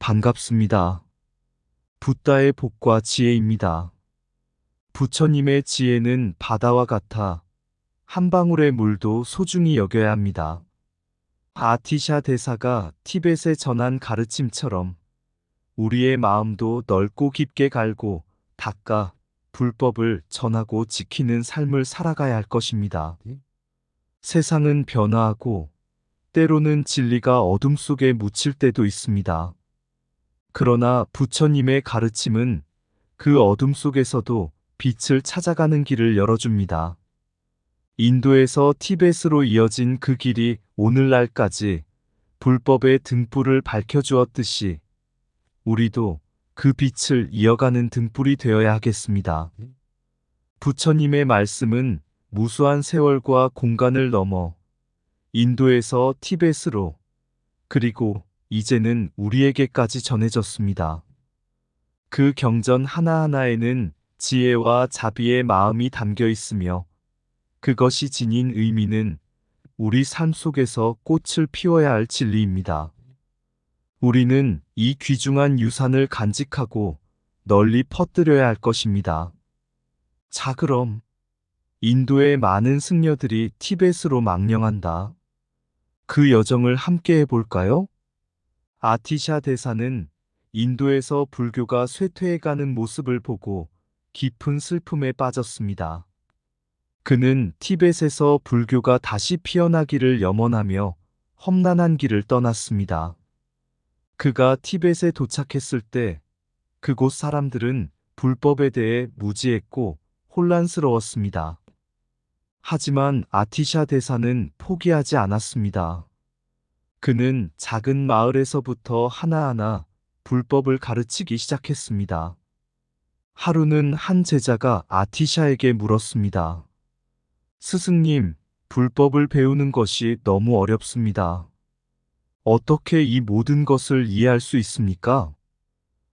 반갑습니다. 붓다의 복과 지혜입니다. 부처님의 지혜는 바다와 같아 한 방울의 물도 소중히 여겨야 합니다. 아티샤 대사가 티벳에 전한 가르침처럼 우리의 마음도 넓고 깊게 갈고 닦아 불법을 전하고 지키는 삶을 살아가야 할 것입니다. 세상은 변화하고 때로는 진리가 어둠 속에 묻힐 때도 있습니다. 그러나 부처님의 가르침은 그 어둠 속에서도 빛을 찾아가는 길을 열어줍니다. 인도에서 티벳으로 이어진 그 길이 오늘날까지 불법의 등불을 밝혀주었듯이 우리도 그 빛을 이어가는 등불이 되어야 하겠습니다. 부처님의 말씀은 무수한 세월과 공간을 넘어 인도에서 티벳으로 그리고 이제는 우리에게까지 전해졌습니다. 그 경전 하나하나에는 지혜와 자비의 마음이 담겨 있으며 그것이 지닌 의미는 우리 삶 속에서 꽃을 피워야 할 진리입니다. 우리는 이 귀중한 유산을 간직하고 널리 퍼뜨려야 할 것입니다. 자, 그럼 인도의 많은 승려들이 티벳으로 망령한다. 그 여정을 함께 해볼까요? 아티샤 대사는 인도에서 불교가 쇠퇴해가는 모습을 보고 깊은 슬픔에 빠졌습니다. 그는 티벳에서 불교가 다시 피어나기를 염원하며 험난한 길을 떠났습니다. 그가 티벳에 도착했을 때 그곳 사람들은 불법에 대해 무지했고 혼란스러웠습니다. 하지만 아티샤 대사는 포기하지 않았습니다. 그는 작은 마을에서부터 하나하나 불법을 가르치기 시작했습니다. 하루는 한 제자가 아티샤에게 물었습니다. 스승님, 불법을 배우는 것이 너무 어렵습니다. 어떻게 이 모든 것을 이해할 수 있습니까?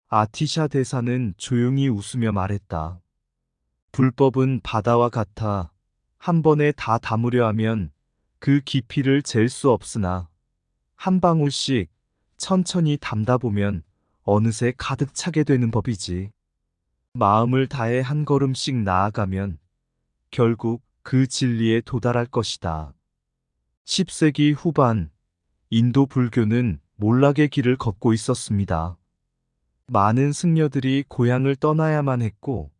아티샤 대사는 조용히 웃으며 말했다. 불법은 바다와 같아 한 번에 다 담으려 하면 그 깊이를 잴 수 없으나 한 방울씩 천천히 담다 보면 어느새 가득 차게 되는 법이지. 마음을 다해 한 걸음씩 나아가면 결국 그 진리에 도달할 것이다. 10세기 후반 인도 불교는 몰락의 길을 걷고 있었습니다. 많은 승려들이 고향을 떠나야만 했고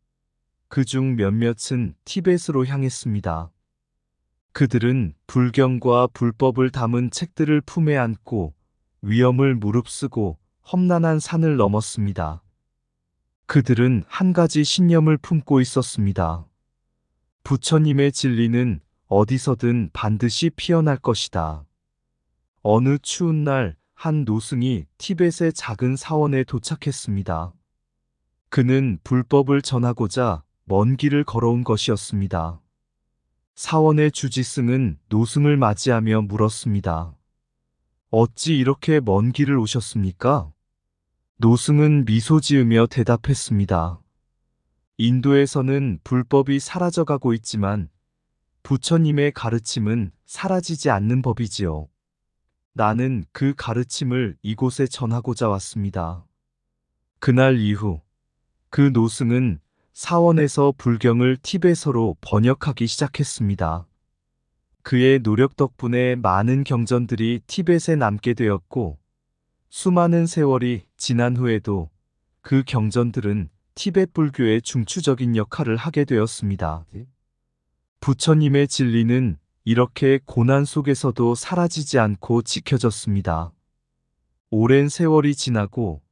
그중 몇몇은 티벳으로 향했습니다. 그들은 불경과 불법을 담은 책들을 품에 안고 위험을 무릅쓰고 험난한 산을 넘었습니다. 그들은 한 가지 신념을 품고 있었습니다. 부처님의 진리는 어디서든 반드시 피어날 것이다. 어느 추운 날 한 노승이 티벳의 작은 사원에 도착했습니다. 그는 불법을 전하고자 먼 길을 걸어온 것이었습니다. 사원의 주지승은 노승을 맞이하며 물었습니다. 어찌 이렇게 먼 길을 오셨습니까? 노승은 미소 지으며 대답했습니다. 인도에서는 불법이 사라져가고 있지만 부처님의 가르침은 사라지지 않는 법이지요. 나는 그 가르침을 이곳에 전하고자 왔습니다. 그날 이후 그 노승은 사원에서 불경을 티베서로 번역하기 시작했습니다. 그의 노력 덕분에 많은 경전들이 티벳에 남게 되었고 수많은 세월이 지난 후에도 그 경전들은 티벳 불교의 중추적인 역할을 하게 되었습니다. 부처님의 진리는 이렇게 고난 속에서도 사라지지 않고 지켜졌습니다. 오랜 세월이 지나고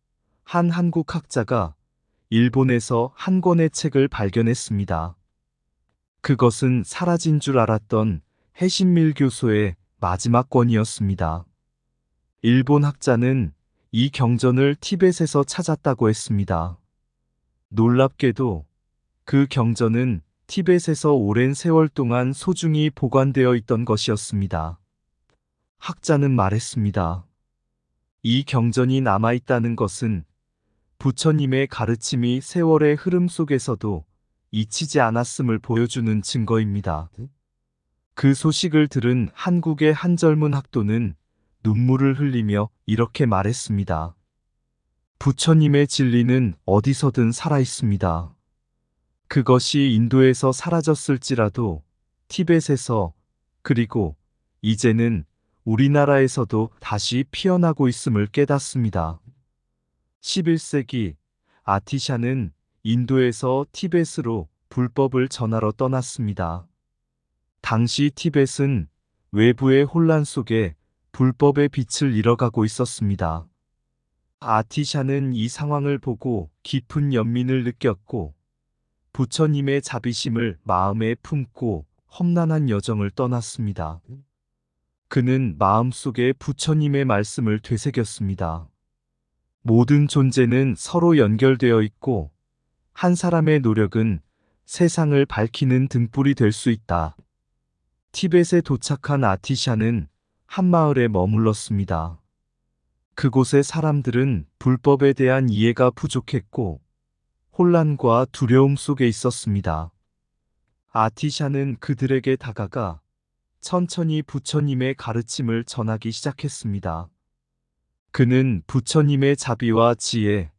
한 한국 학자가 일본에서 한 권의 책을 발견했습니다. 그것은 사라진 줄 알았던 해신밀 교소의 마지막 권이었습니다. 일본 학자는 이 경전을 티벳에서 찾았다고 했습니다. 놀랍게도 그 경전은 티벳에서 오랜 세월 동안 소중히 보관되어 있던 것이었습니다. 학자는 말했습니다. 이 경전이 남아있다는 것은 부처님의 가르침이 세월의 흐름 속에서도 잊히지 않았음을 보여주는 증거입니다. 그 소식을 들은 한국의 한 젊은 학도는 눈물을 흘리며 이렇게 말했습니다. 부처님의 진리는 어디서든 살아 있습니다. 그것이 인도에서 사라졌을지라도 티벳에서, 그리고 이제는 우리나라에서도 다시 피어나고 있음을 깨닫습니다. 11세기 아티샤는 인도에서 티벳으로 불법을 전하러 떠났습니다. 당시 티벳은 외부의 혼란 속에 불법의 빛을 잃어가고 있었습니다. 아티샤는 이 상황을 보고 깊은 연민을 느꼈고 부처님의 자비심을 마음에 품고 험난한 여정을 떠났습니다. 그는 마음속에 부처님의 말씀을 되새겼습니다. 모든 존재는 서로 연결되어 있고 한 사람의 노력은 세상을 밝히는 등불이 될 수 있다. 티벳에 도착한 아티샤는 한 마을에 머물렀습니다. 그곳의 사람들은 불법에 대한 이해가 부족했고 혼란과 두려움 속에 있었습니다. 아티샤는 그들에게 다가가 천천히 부처님의 가르침을 전하기 시작했습니다. 그는 부처님의 자비와 지혜,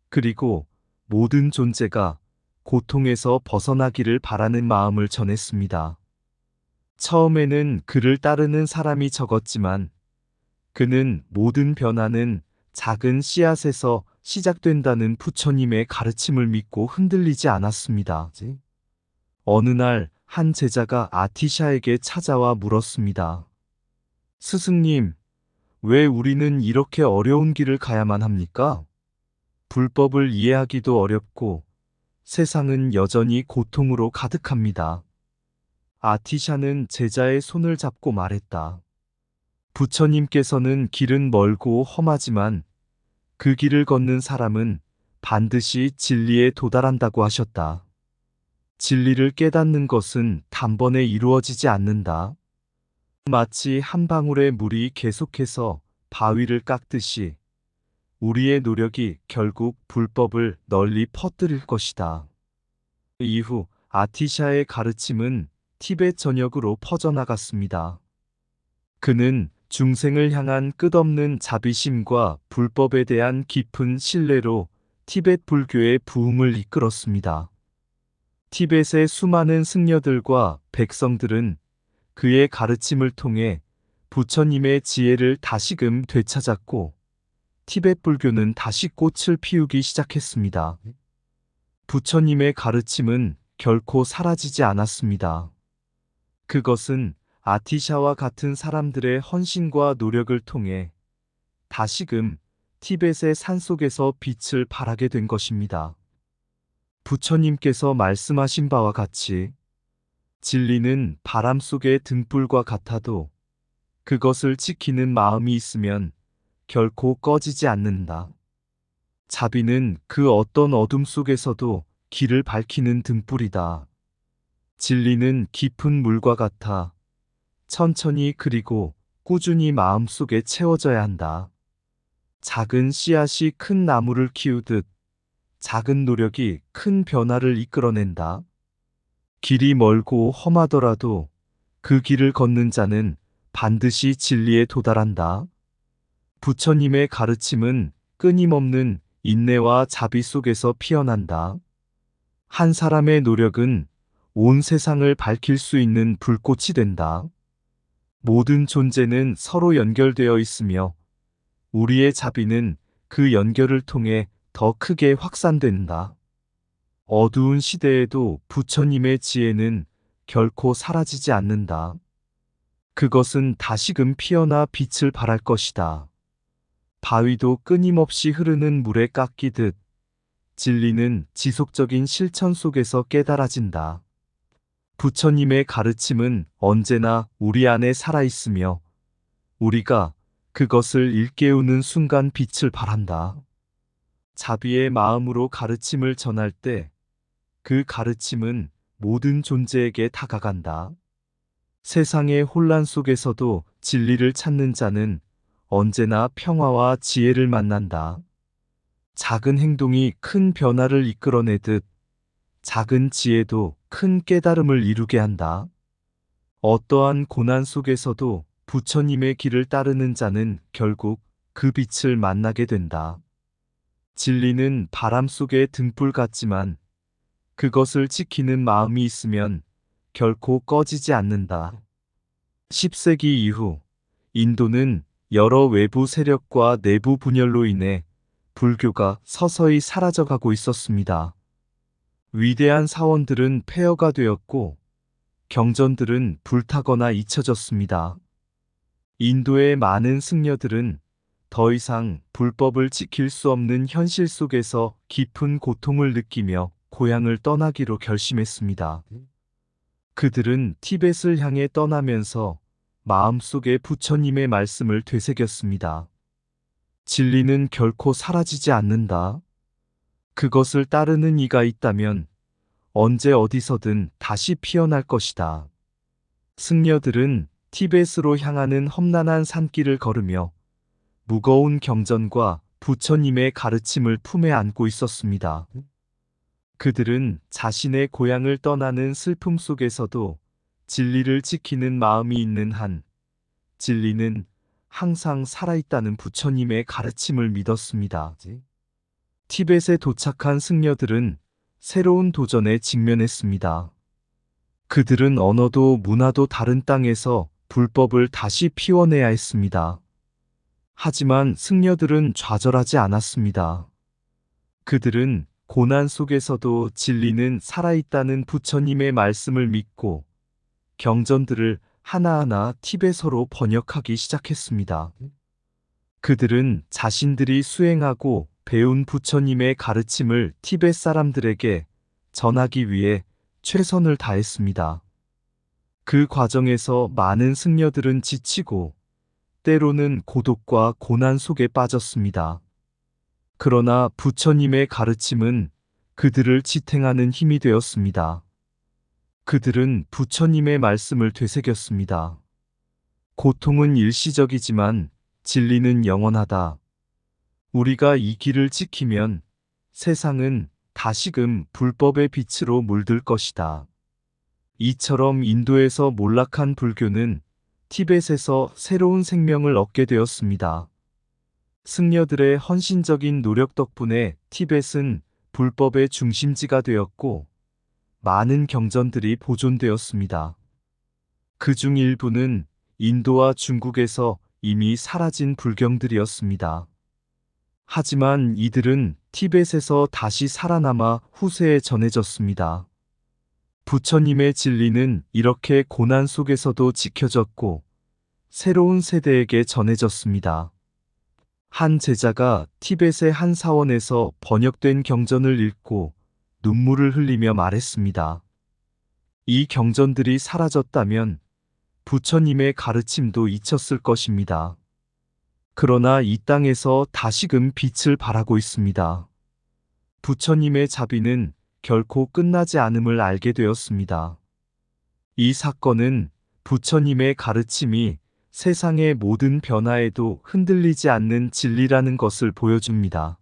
그리고 모든 존재가 고통에서 벗어나기를 바라는 마음을 전했습니다. 처음에는 그를 따르는 사람이 적었지만 그는 모든 변화는 작은 씨앗에서 시작된다는 부처님의 가르침을 믿고 흔들리지 않았습니다. 어느 날 한 제자가 아티샤에게 찾아와 물었습니다. 스승님, 왜 우리는 이렇게 어려운 길을 가야만 합니까? 불법을 이해하기도 어렵고 세상은 여전히 고통으로 가득합니다. 아티샤는 제자의 손을 잡고 말했다. 부처님께서는 길은 멀고 험하지만 그 길을 걷는 사람은 반드시 진리에 도달한다고 하셨다. 진리를 깨닫는 것은 단번에 이루어지지 않는다. 마치 한 방울의 물이 계속해서 바위를 깎듯이 우리의 노력이 결국 불법을 널리 퍼뜨릴 것이다. 이후 아티샤의 가르침은 티벳 전역으로 퍼져나갔습니다. 그는 중생을 향한 끝없는 자비심과 불법에 대한 깊은 신뢰로 티벳 불교의 부흥을 이끌었습니다. 티벳의 수많은 승려들과 백성들은 그의 가르침을 통해 부처님의 지혜를 다시금 되찾았고 티벳 불교는 다시 꽃을 피우기 시작했습니다. 부처님의 가르침은 결코 사라지지 않았습니다. 그것은 아티샤와 같은 사람들의 헌신과 노력을 통해 다시금 티벳의 산속에서 빛을 발하게 된 것입니다. 부처님께서 말씀하신 바와 같이 진리는 바람 속의 등불과 같아도 그것을 지키는 마음이 있으면 결코 꺼지지 않는다. 자비는 그 어떤 어둠 속에서도 길을 밝히는 등불이다. 진리는 깊은 물과 같아 천천히 그리고 꾸준히 마음속에 채워져야 한다. 작은 씨앗이 큰 나무를 키우듯 작은 노력이 큰 변화를 이끌어낸다. 길이 멀고 험하더라도 그 길을 걷는 자는 반드시 진리에 도달한다. 부처님의 가르침은 끊임없는 인내와 자비 속에서 피어난다. 한 사람의 노력은 온 세상을 밝힐 수 있는 불꽃이 된다. 모든 존재는 서로 연결되어 있으며 우리의 자비는 그 연결을 통해 더 크게 확산된다. 어두운 시대에도 부처님의 지혜는 결코 사라지지 않는다. 그것은 다시금 피어나 빛을 발할 것이다. 바위도 끊임없이 흐르는 물에 깎이듯 진리는 지속적인 실천 속에서 깨달아진다. 부처님의 가르침은 언제나 우리 안에 살아있으며 우리가 그것을 일깨우는 순간 빛을 발한다. 자비의 마음으로 가르침을 전할 때 그 가르침은 모든 존재에게 다가간다. 세상의 혼란 속에서도 진리를 찾는 자는 언제나 평화와 지혜를 만난다. 작은 행동이 큰 변화를 이끌어내듯 작은 지혜도 큰 깨달음을 이루게 한다. 어떠한 고난 속에서도 부처님의 길을 따르는 자는 결국 그 빛을 만나게 된다. 진리는 바람 속의 등불 같지만 그것을 지키는 마음이 있으면 결코 꺼지지 않는다. 10세기 이후 인도는 여러 외부 세력과 내부 분열로 인해 불교가 서서히 사라져가고 있었습니다. 위대한 사원들은 폐허가 되었고 경전들은 불타거나 잊혀졌습니다. 인도의 많은 승려들은 더 이상 불법을 지킬 수 없는 현실 속에서 깊은 고통을 느끼며 고향을 떠나기로 결심했습니다. 그들은 티벳을 향해 떠나면서 마음속에 부처님의 말씀을 되새겼습니다. 진리는 결코 사라지지 않는다. 그것을 따르는 이가 있다면 언제 어디서든 다시 피어날 것이다. 승려들은 티벳으로 향하는 험난한 산길을 걸으며 무거운 경전과 부처님의 가르침을 품에 안고 있었습니다. 그들은 자신의 고향을 떠나는 슬픔 속에서도 진리를 지키는 마음이 있는 한, 진리는 항상 살아있다는 부처님의 가르침을 믿었습니다. 티벳에 도착한 승려들은 새로운 도전에 직면했습니다. 그들은 언어도 문화도 다른 땅에서 불법을 다시 피워내야 했습니다. 하지만 승려들은 좌절하지 않았습니다. 그들은 고난 속에서도 진리는 살아있다는 부처님의 말씀을 믿고 경전들을 하나하나 티베트어로 번역하기 시작했습니다. 그들은 자신들이 수행하고 배운 부처님의 가르침을 티베트 사람들에게 전하기 위해 최선을 다했습니다. 그 과정에서 많은 승려들은 지치고 때로는 고독과 고난 속에 빠졌습니다. 그러나 부처님의 가르침은 그들을 지탱하는 힘이 되었습니다. 그들은 부처님의 말씀을 되새겼습니다. 고통은 일시적이지만 진리는 영원하다. 우리가 이 길을 지키면 세상은 다시금 불법의 빛으로 물들 것이다. 이처럼 인도에서 몰락한 불교는 티벳에서 새로운 생명을 얻게 되었습니다. 승려들의 헌신적인 노력 덕분에 티벳은 불법의 중심지가 되었고 많은 경전들이 보존되었습니다. 그중 일부는 인도와 중국에서 이미 사라진 불경들이었습니다. 하지만 이들은 티벳에서 다시 살아남아 후세에 전해졌습니다. 부처님의 진리는 이렇게 고난 속에서도 지켜졌고 새로운 세대에게 전해졌습니다. 한 제자가 티벳의 한 사원에서 번역된 경전을 읽고 눈물을 흘리며 말했습니다. 이 경전들이 사라졌다면 부처님의 가르침도 잊혔을 것입니다. 그러나 이 땅에서 다시금 빛을 발하고 있습니다. 부처님의 자비는 결코 끝나지 않음을 알게 되었습니다. 이 사건은 부처님의 가르침이 세상의 모든 변화에도 흔들리지 않는 진리라는 것을 보여줍니다.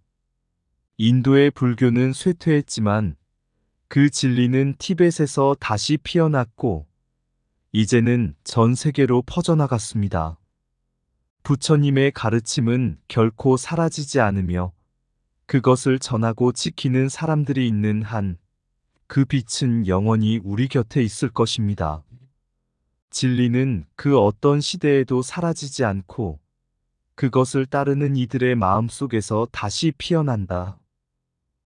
인도의 불교는 쇠퇴했지만 그 진리는 티벳에서 다시 피어났고 이제는 전 세계로 퍼져나갔습니다. 부처님의 가르침은 결코 사라지지 않으며 그것을 전하고 지키는 사람들이 있는 한 그 빛은 영원히 우리 곁에 있을 것입니다. 진리는 그 어떤 시대에도 사라지지 않고 그것을 따르는 이들의 마음 속에서 다시 피어난다.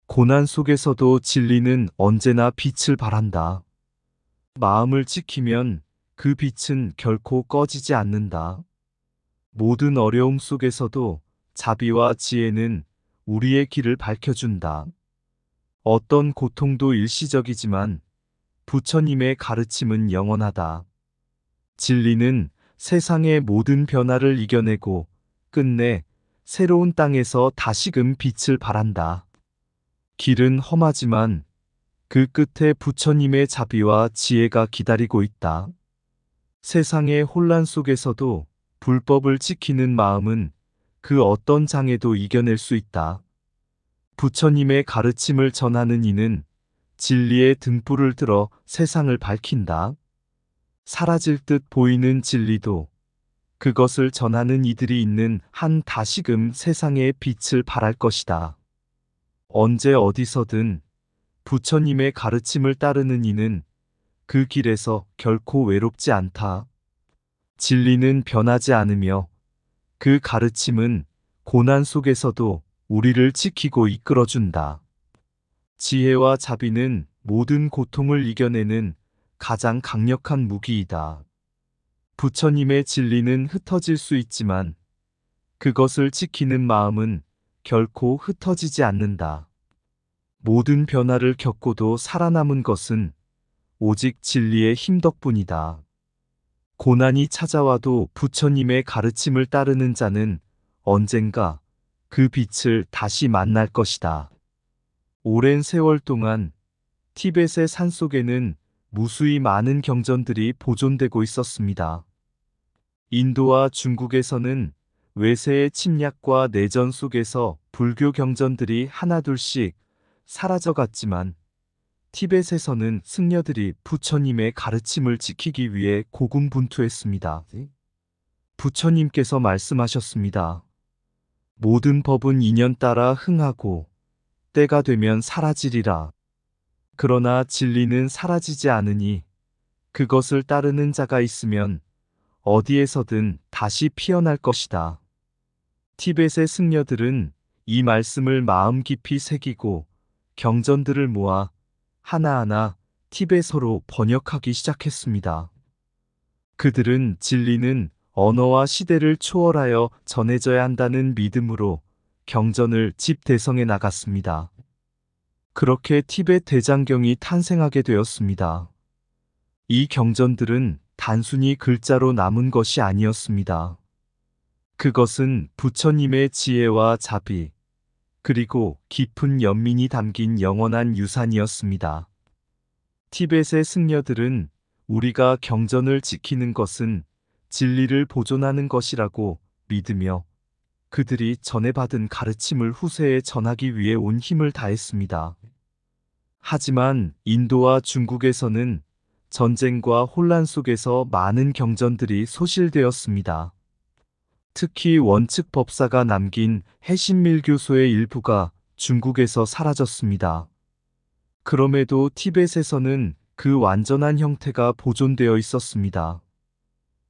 고난 속에서도 진리는 언제나 빛을 발한다. 마음을 지키면 그 빛은 결코 꺼지지 않는다. 모든 어려움 속에서도 자비와 지혜는 우리의 길을 밝혀준다. 어떤 고통도 일시적이지만 부처님의 가르침은 영원하다. 진리는 세상의 모든 변화를 이겨내고 끝내 새로운 땅에서 다시금 빛을 발한다. 길은 험하지만 그 끝에 부처님의 자비와 지혜가 기다리고 있다. 세상의 혼란 속에서도 불법을 지키는 마음은 그 어떤 장애도 이겨낼 수 있다. 부처님의 가르침을 전하는 이는 진리의 등불을 들어 세상을 밝힌다. 사라질 듯 보이는 진리도 그것을 전하는 이들이 있는 한 다시금 세상의 빛을 발할 것이다. 언제 어디서든 부처님의 가르침을 따르는 이는 그 길에서 결코 외롭지 않다. 진리는 변하지 않으며 그 가르침은 고난 속에서도 우리를 지키고 이끌어준다. 지혜와 자비는 모든 고통을 이겨내는 가장 강력한 무기이다. 부처님의 진리는 흩어질 수 있지만 그것을 지키는 마음은 결코 흩어지지 않는다. 모든 변화를 겪고도 살아남은 것은 오직 진리의 힘 덕분이다. 고난이 찾아와도 부처님의 가르침을 따르는 자는 언젠가 그 빛을 다시 만날 것이다. 오랜 세월 동안 티벳의 산속에는 무수히 많은 경전들이 보존되고 있었습니다. 인도와 중국에서는 외세의 침략과 내전 속에서 불교 경전들이 하나둘씩 사라져갔지만 티벳에서는 승려들이 부처님의 가르침을 지키기 위해 고군분투했습니다. 부처님께서 말씀하셨습니다. 모든 법은 인연 따라 흥하고 때가 되면 사라지리라. 그러나 진리는 사라지지 않으니 그것을 따르는 자가 있으면 어디에서든 다시 피어날 것이다. 티벳의 승려들은 이 말씀을 마음 깊이 새기고 경전들을 모아 하나하나 티베트어로 번역하기 시작했습니다. 그들은 진리는 언어와 시대를 초월하여 전해져야 한다는 믿음으로 경전을 집대성해 나갔습니다. 그렇게 티베트 대장경이 탄생하게 되었습니다. 이 경전들은 단순히 글자로 남은 것이 아니었습니다. 그것은 부처님의 지혜와 자비, 그리고 깊은 연민이 담긴 영원한 유산이었습니다. 티벳의 승려들은 우리가 경전을 지키는 것은 진리를 보존하는 것이라고 믿으며 그들이 전해받은 가르침을 후세에 전하기 위해 온 힘을 다했습니다. 하지만 인도와 중국에서는 전쟁과 혼란 속에서 많은 경전들이 소실되었습니다. 특히 원측 법사가 남긴 해신밀교소의 일부가 중국에서 사라졌습니다. 그럼에도 티벳에서는 그 완전한 형태가 보존되어 있었습니다.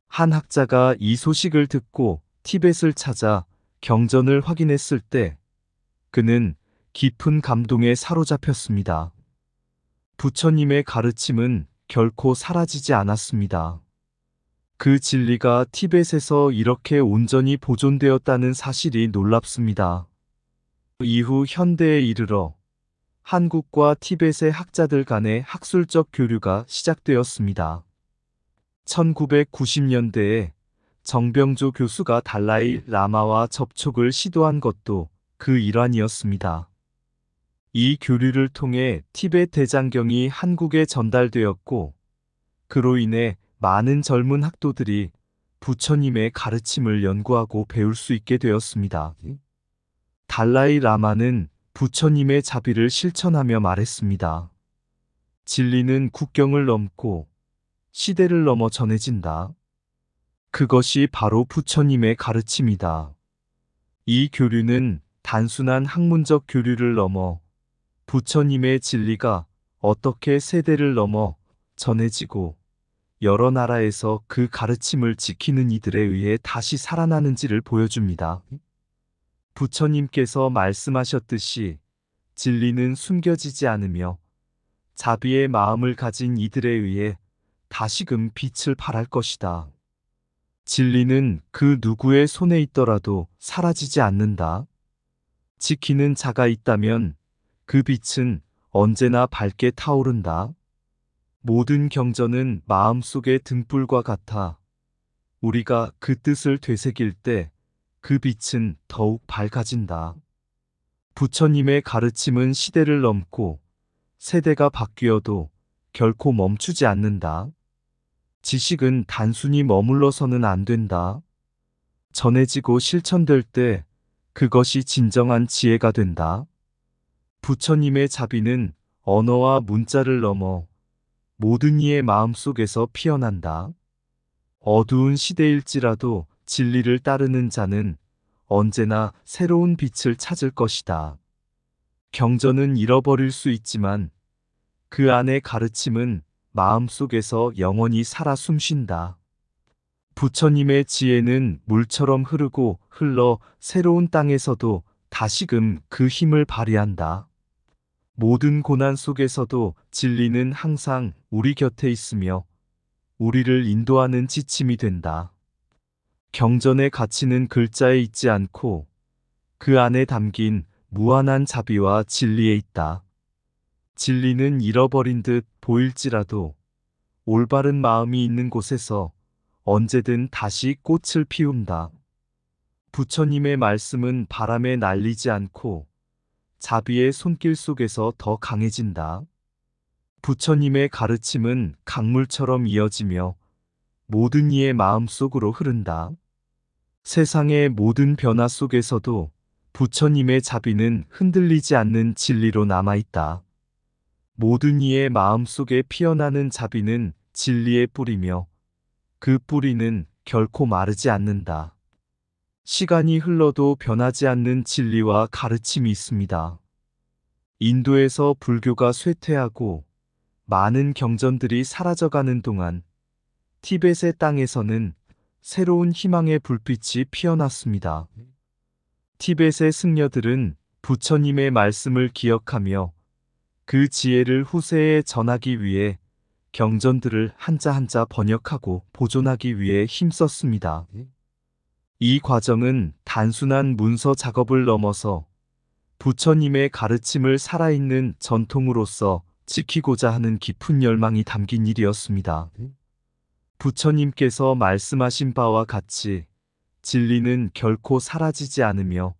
한 학자가 이 소식을 듣고 티벳을 찾아 경전을 확인했을 때 그는 깊은 감동에 사로잡혔습니다. 부처님의 가르침은 결코 사라지지 않았습니다. 그 진리가 티벳에서 이렇게 온전히 보존되었다는 사실이 놀랍습니다. 이후 현대에 이르러 한국과 티벳의 학자들 간의 학술적 교류가 시작되었습니다. 1990년대에 정병조 교수가 달라이 라마와 접촉을 시도한 것도 그 일환이었습니다. 이 교류를 통해 티벳 대장경이 한국에 전달되었고 그로 인해 많은 젊은 학도들이 부처님의 가르침을 연구하고 배울 수 있게 되었습니다. 달라이 라마는 부처님의 자비를 실천하며 말했습니다. 진리는 국경을 넘고 시대를 넘어 전해진다. 그것이 바로 부처님의 가르침이다. 이 교류는 단순한 학문적 교류를 넘어 부처님의 진리가 어떻게 세대를 넘어 전해지고 여러 나라에서 그 가르침을 지키는 이들에 의해 다시 살아나는지를 보여줍니다. 부처님께서 말씀하셨듯이 진리는 숨겨지지 않으며 자비의 마음을 가진 이들에 의해 다시금 빛을 발할 것이다. 진리는 그 누구의 손에 있더라도 사라지지 않는다. 지키는 자가 있다면 그 빛은 언제나 밝게 타오른다. 모든 경전은 마음속의 등불과 같아 우리가 그 뜻을 되새길 때 그 빛은 더욱 밝아진다. 부처님의 가르침은 시대를 넘고 세대가 바뀌어도 결코 멈추지 않는다. 지식은 단순히 머물러서는 안 된다. 전해지고 실천될 때 그것이 진정한 지혜가 된다. 부처님의 자비는 언어와 문자를 넘어 모든 이의 마음속에서 피어난다. 어두운 시대일지라도 진리를 따르는 자는 언제나 새로운 빛을 찾을 것이다. 경전은 잃어버릴 수 있지만 그 안의 가르침은 마음속에서 영원히 살아 숨쉰다. 부처님의 지혜는 물처럼 흐르고 흘러 새로운 땅에서도 다시금 그 힘을 발휘한다. 모든 고난 속에서도 진리는 항상 우리 곁에 있으며 우리를 인도하는 지침이 된다. 경전의 가치는 글자에 있지 않고 그 안에 담긴 무한한 자비와 진리에 있다. 진리는 잃어버린 듯 보일지라도 올바른 마음이 있는 곳에서 언제든 다시 꽃을 피운다. 부처님의 말씀은 바람에 날리지 않고 자비의 손길 속에서 더 강해진다. 부처님의 가르침은 강물처럼 이어지며 모든 이의 마음 속으로 흐른다. 세상의 모든 변화 속에서도 부처님의 자비는 흔들리지 않는 진리로 남아있다. 모든 이의 마음 속에 피어나는 자비는 진리의 뿌리며 그 뿌리는 결코 마르지 않는다. 시간이 흘러도 변하지 않는 진리와 가르침이 있습니다. 인도에서 불교가 쇠퇴하고 많은 경전들이 사라져가는 동안 티벳의 땅에서는 새로운 희망의 불빛이 피어났습니다. 티벳의 승려들은 부처님의 말씀을 기억하며 그 지혜를 후세에 전하기 위해 경전들을 한자 한자 번역하고 보존하기 위해 힘썼습니다. 이 과정은 단순한 문서 작업을 넘어서 부처님의 가르침을 살아있는 전통으로서 지키고자 하는 깊은 열망이 담긴 일이었습니다. 부처님께서 말씀하신 바와 같이 진리는 결코 사라지지 않으며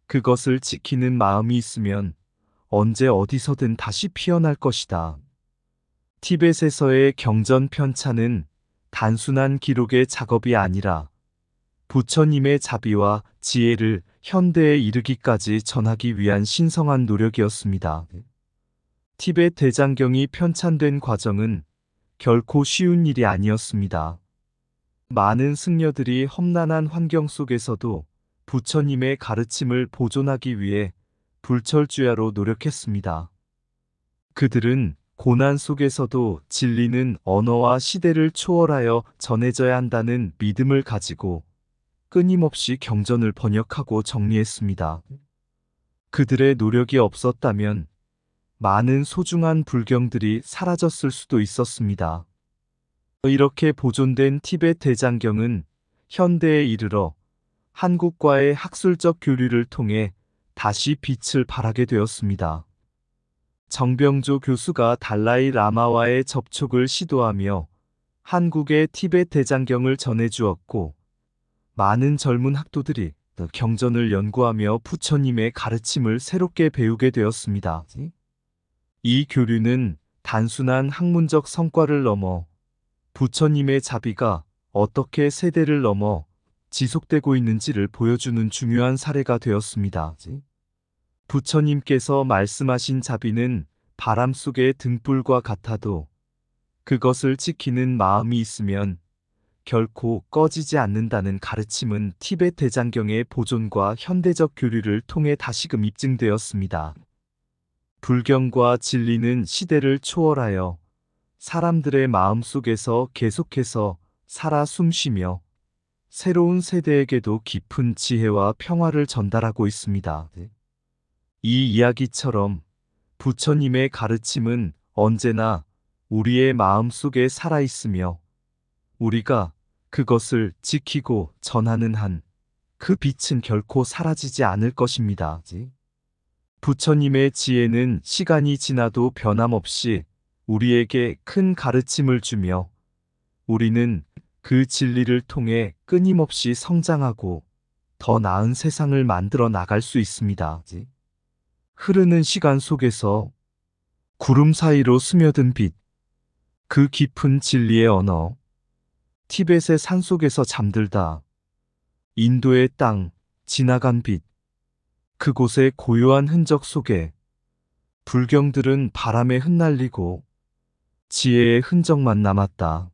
그것을 지키는 마음이 있으면 언제 어디서든 다시 피어날 것이다. 티벳에서의 경전 편찬은 단순한 기록의 작업이 아니라 부처님의 자비와 지혜를 현대에 이르기까지 전하기 위한 신성한 노력이었습니다. 티벳 대장경이 편찬된 과정은 결코 쉬운 일이 아니었습니다. 많은 승려들이 험난한 환경 속에서도 부처님의 가르침을 보존하기 위해 불철주야로 노력했습니다. 그들은 고난 속에서도 진리는 언어와 시대를 초월하여 전해져야 한다는 믿음을 가지고 끊임없이 경전을 번역하고 정리했습니다. 그들의 노력이 없었다면 많은 소중한 불경들이 사라졌을 수도 있었습니다. 이렇게 보존된 티벳 대장경은 현대에 이르러 한국과의 학술적 교류를 통해 다시 빛을 발하게 되었습니다. 정병조 교수가 달라이 라마와의 접촉을 시도하며 한국의 티벳 대장경을 전해주었고, 많은 젊은 학도들이 경전을 연구하며 부처님의 가르침을 새롭게 배우게 되었습니다. 이 교류는 단순한 학문적 성과를 넘어 부처님의 자비가 어떻게 세대를 넘어 지속되고 있는지를 보여주는 중요한 사례가 되었습니다. 부처님께서 말씀하신 자비는 바람 속의 등불과 같아도 그것을 지키는 마음이 있으면 결코 꺼지지 않는다는 가르침은 티벳 대장경의 보존과 현대적 교류를 통해 다시금 입증되었습니다. 불경과 진리는 시대를 초월하여 사람들의 마음 속에서 계속해서 살아 숨쉬며 새로운 세대에게도 깊은 지혜와 평화를 전달하고 있습니다. 이 이야기처럼 부처님의 가르침은 언제나 우리의 마음 속에 살아있으며 우리가 그것을 지키고 전하는 한 그 빛은 결코 사라지지 않을 것입니다. 부처님의 지혜는 시간이 지나도 변함없이 우리에게 큰 가르침을 주며 우리는 그 진리를 통해 끊임없이 성장하고 더 나은 세상을 만들어 나갈 수 있습니다. 흐르는 시간 속에서 구름 사이로 스며든 빛, 그 깊은 진리의 언어, 티벳의 산속에서 잠들다 인도의 땅, 지나간 빛, 그곳의 고요한 흔적 속에 불경들은 바람에 흩날리고 지혜의 흔적만 남았다.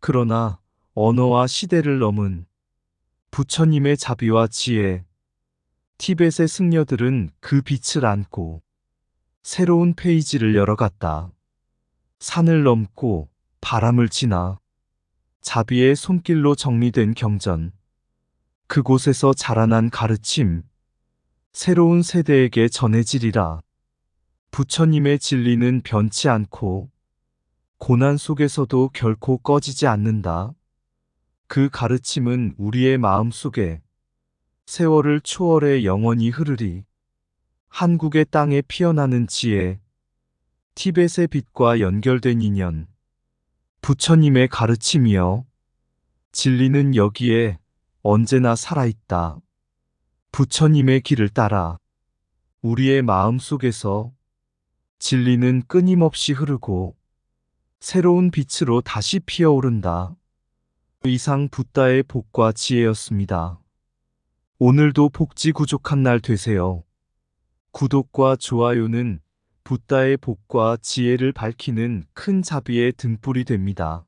그러나 언어와 시대를 넘은 부처님의 자비와 지혜, 티벳의 승려들은 그 빛을 안고 새로운 페이지를 열어갔다. 산을 넘고 바람을 지나 자비의 손길로 정리된 경전. 그곳에서 자라난 가르침, 새로운 세대에게 전해지리라. 부처님의 진리는 변치 않고 고난 속에서도 결코 꺼지지 않는다. 그 가르침은 우리의 마음 속에 세월을 초월해 영원히 흐르리. 한국의 땅에 피어나는 지혜, 티벳의 빛과 연결된 인연, 부처님의 가르침이여. 진리는 여기에 언제나 살아있다. 부처님의 길을 따라 우리의 마음 속에서 진리는 끊임없이 흐르고 새로운 빛으로 다시 피어오른다. 이상 붓다의 복과 지혜였습니다. 오늘도 복지 구족한 날 되세요. 구독과 좋아요는 붓다의 복과 지혜를 밝히는 큰 자비의 등불이 됩니다.